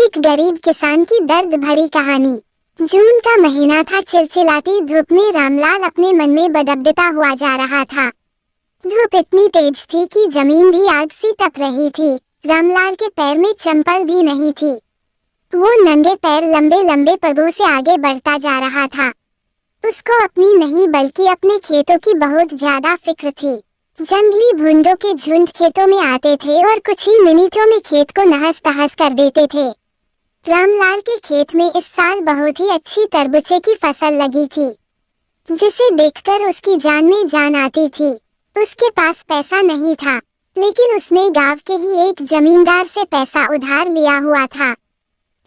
एक गरीब किसान की दर्द भरी कहानी। जून का महीना था। चिलचिलाती धूप में रामलाल अपने मन में बदबदता हुआ जा रहा था। धूप इतनी तेज थी कि जमीन भी आग सी तप रही थी। रामलाल के पैर में चंपल भी नहीं थी। वो नंगे पैर लंबे लंबे पगों से आगे बढ़ता जा रहा था। उसको अपनी नहीं बल्कि अपने खेतों की बहुत ज्यादा फिक्र थी। जंगली भुंडों के झुंड खेतों में आते थे और कुछ ही मिनटों में खेत को नहस तहस कर देते थे। रामलाल के खेत में इस साल बहुत ही अच्छी तरबूजे की फसल लगी थी, जिसे देखकर उसकी जान में जान आती थी। उसके पास पैसा नहीं था, लेकिन उसने गांव के ही एक जमींदार से पैसा उधार लिया हुआ था,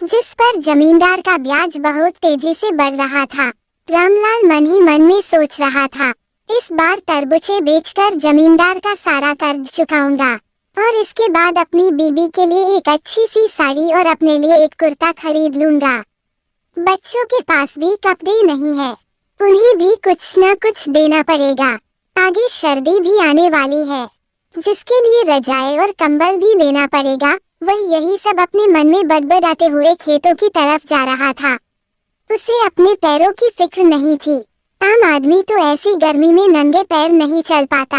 जिस पर जमींदार का ब्याज बहुत तेजी से बढ़ रहा था। रामलाल मन ही मन में सोच रहा था, इस बार तरबूजे बेचकर जमींदार का सारा कर्ज चुकाऊंगा और इसके बाद अपनी बीबी के लिए एक अच्छी सी साड़ी और अपने लिए एक कुर्ता खरीद लूंगा। बच्चों के पास भी कपड़े नहीं है, उन्हें भी कुछ न कुछ देना पड़ेगा। आगे सर्दी भी आने वाली है, जिसके लिए रजाई और कंबल भी लेना पड़ेगा। वह यही सब अपने मन में बड़बड़ाते हुए खेतों की तरफ जा रहा था। उसे अपने पैरों की फिक्र नहीं थी। आम आदमी तो ऐसी गर्मी में नंगे पैर नहीं चल पाता,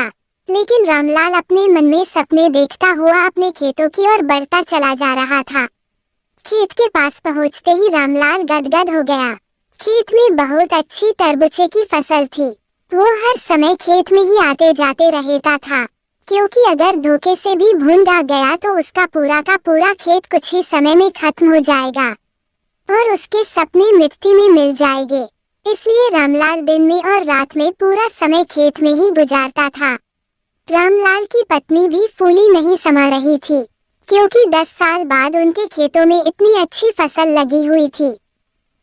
लेकिन रामलाल अपने मन में सपने देखता हुआ अपने खेतों की ओर बढ़ता चला जा रहा था। खेत के पास पहुंचते ही रामलाल गदगद हो गया। खेत में बहुत अच्छी तरबूजे की फसल थी। वो हर समय खेत में ही आते जाते रहता था, क्योंकि अगर धोखे से भी भून आ गया तो उसका पूरा का पूरा खेत कुछ ही समय में खत्म हो जाएगा और उसके सपने मिट्टी में मिल जाएंगे। इसलिए रामलाल दिन में और रात में पूरा समय खेत में ही गुजारता था। रामलाल की पत्नी भी फूली नहीं समा रही थी, क्योंकि 10 साल बाद उनके खेतों में इतनी अच्छी फसल लगी हुई थी,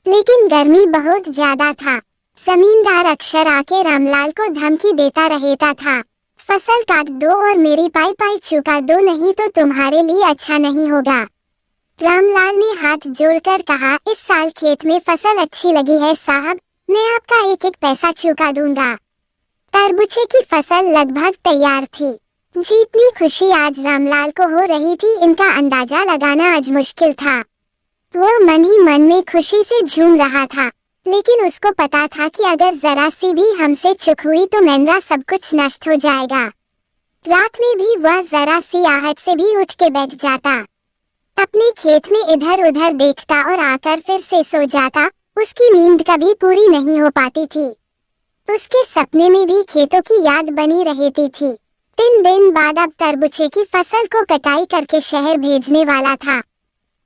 लेकिन गर्मी बहुत ज्यादा था। जमींदार अक्सर आके रामलाल को धमकी देता रहता था, फसल काट दो और मेरी पाई पाई चुका दो, नहीं तो तुम्हारे लिए अच्छा नहीं होगा। रामलाल ने हाथ जोड़कर कहा, इस साल खेत में फसल अच्छी लगी है साहब, मैं आपका एक एक पैसा चुका दूंगा। तरबूजे की फसल लगभग तैयार थी। जितनी खुशी आज रामलाल को हो रही थी, इनका अंदाजा लगाना आज मुश्किल था। वो मन ही मन में खुशी से झूम रहा था, लेकिन उसको पता था कि अगर जरा सी भी हमसे चूक हुई तो मेरा सब कुछ नष्ट हो जाएगा। रात में भी वह जरा सी आहट से भी उठ के बैठ जाता, अपने खेत में इधर उधर देखता और आकर फिर से सो जाता। उसकी नींद कभी पूरी नहीं हो पाती थी। उसके सपने में भी खेतों की याद बनी रहती थी। 3 दिन बाद अब तरबूजे की फसल को कटाई करके शहर भेजने वाला था।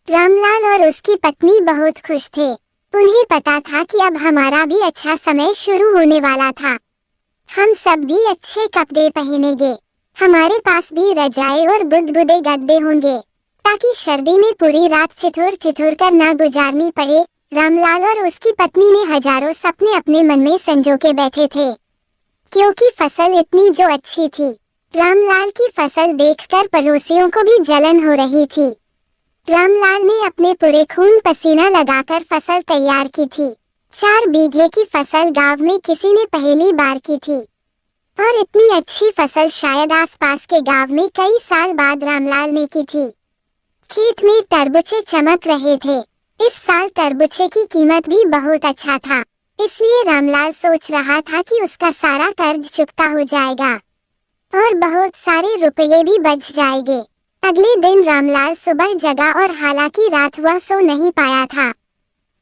रामलाल और उसकी पत्नी बहुत खुश थे। उन्हें पता था कि अब हमारा भी अच्छा समय शुरू होने वाला था। हम सब भी अच्छे कपड़े पहनेंगे, हमारे पास भी रजाई और गुदगुदे गद्दे होंगे, ताकि सर्दी में पूरी रात ठिठुर ठिठुर कर ना गुजारनी पड़े। रामलाल और उसकी पत्नी ने हजारों सपने अपने मन में संजो के बैठे थे, क्योंकि फसल इतनी जो अच्छी थी। रामलाल की फसल देखकर पड़ोसियों को भी जलन हो रही थी। रामलाल ने अपने पूरे खून पसीना लगाकर फसल तैयार की थी। 4 बीघे की फसल गांव में किसी ने पहली बार की थी, और इतनी अच्छी फसल शायद आसपास के गांव में कई साल बाद रामलाल ने की थी। खेत में तरबूजे चमक रहे थे। इस साल तरबूजे की कीमत भी बहुत अच्छा था, इसलिए रामलाल सोच रहा था कि उसका सारा कर्ज चुकता हो जाएगा और बहुत सारे रुपये भी बच जाएंगे। अगले दिन रामलाल सुबह जगा और हालांकि रात वह सो नहीं पाया था।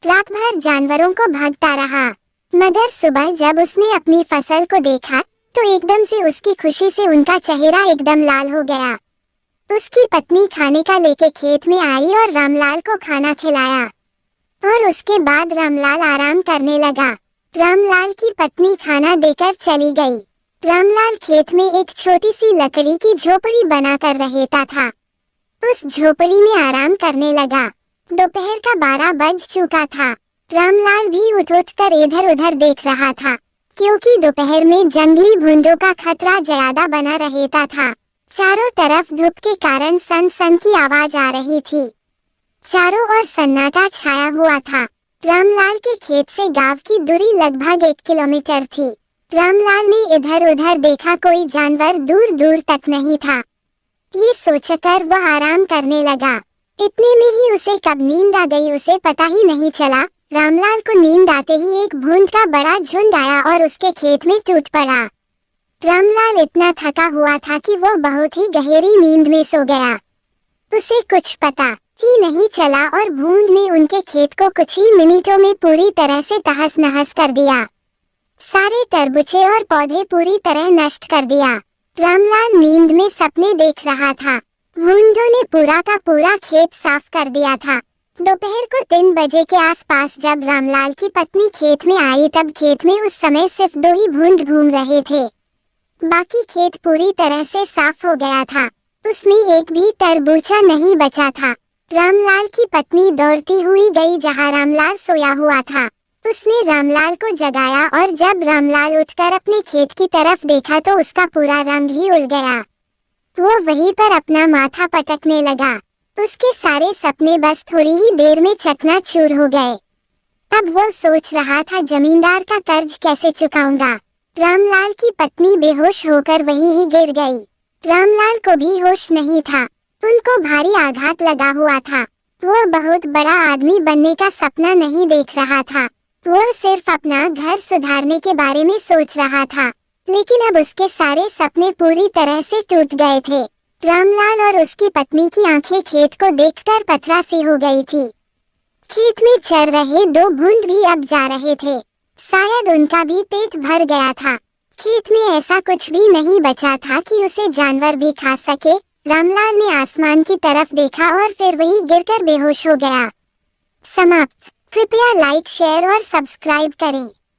रात भर जानवरों को भागता रहा, मगर सुबह जब उसने अपनी फसल को देखा तो एकदम से उसकी खुशी से उनका चेहरा एकदम लाल हो गया। उसकी पत्नी खाने का लेके खेत में आई और रामलाल को खाना खिलाया, और उसके बाद रामलाल आराम करने लगा। रामलाल की पत्नी खाना देकर चली गई। रामलाल खेत में एक छोटी सी लकड़ी की झोपड़ी बनाकर रहता था। उस झोपड़ी में आराम करने लगा। दोपहर का 12 बज चुका था। रामलाल भी उठ कर इधर उधर देख रहा था, क्योंकि दोपहर में जंगली भुंडों का खतरा ज्यादा बना रहता था। चारों तरफ धूप के कारण सन सन की आवाज आ रही थी। चारों ओर सन्नाटा छाया हुआ था। रामलाल के खेत से गांव की दूरी लगभग 1 किलोमीटर थी। रामलाल ने इधर उधर देखा, कोई जानवर दूर दूर तक नहीं था। ये सोचकर वह आराम करने लगा। इतने में ही उसे कब नींद आ गई उसे पता ही नहीं चला। रामलाल को नींद आते ही एक भूंड का बड़ा झुंड आया और उसके खेत में टूट पड़ा। रामलाल इतना थका हुआ था कि वो बहुत ही गहरी नींद में सो गया। उसे कुछ पता ही नहीं चला और भूंड ने उनके खेत को कुछ ही मिनटों में पूरी तरह से तहस नहस कर दिया। सारे तरबूजे और पौधे पूरी तरह नष्ट कर दिया। रामलाल नींद में सपने देख रहा था। भूंडों ने पूरा का पूरा खेत साफ कर दिया था। दोपहर को 3 बजे के आसपास जब रामलाल की पत्नी खेत में आई तब खेत में उस समय सिर्फ 2 ही भूंड घूम रहे थे। बाकी खेत पूरी तरह से साफ हो गया था। उसमें एक भी तरबूजा नहीं बचा था। रामलाल की पत्नी दौड़ती हुई गई जहां रामलाल सोया हुआ था। उसने रामलाल को जगाया और जब रामलाल उठकर अपने खेत की तरफ देखा तो उसका पूरा रंग ही उड़ गया। वो वहीं पर अपना माथा पटकने लगा। उसके सारे सपने बस थोड़ी ही देर में चकनाचूर हो गए। अब वो सोच रहा था जमींदार का कर्ज कैसे चुकाऊंगा। रामलाल की पत्नी बेहोश होकर वहीं ही गिर गई। रामलाल को भी होश नहीं था। उनको भारी आघात लगा हुआ था। वो बहुत बड़ा आदमी बनने का सपना नहीं देख रहा था। वो सिर्फ अपना घर सुधारने के बारे में सोच रहा था, लेकिन अब उसके सारे सपने पूरी तरह से टूट गए थे। रामलाल और उसकी पत्नी की आंखें खेत को देखकर पथरा सी हो गई थी। खेत में चर रहे 2 भूंड भी अब जा रहे थे। शायद उनका भी पेट भर गया था। खेत में ऐसा कुछ भी नहीं बचा था कि उसे जानवर भी खा सके। रामलाल ने आसमान की तरफ देखा और फिर वहीं गिरकर बेहोश हो गया। समाप्त। कृपया लाइक, शेयर और सब्सक्राइब करें।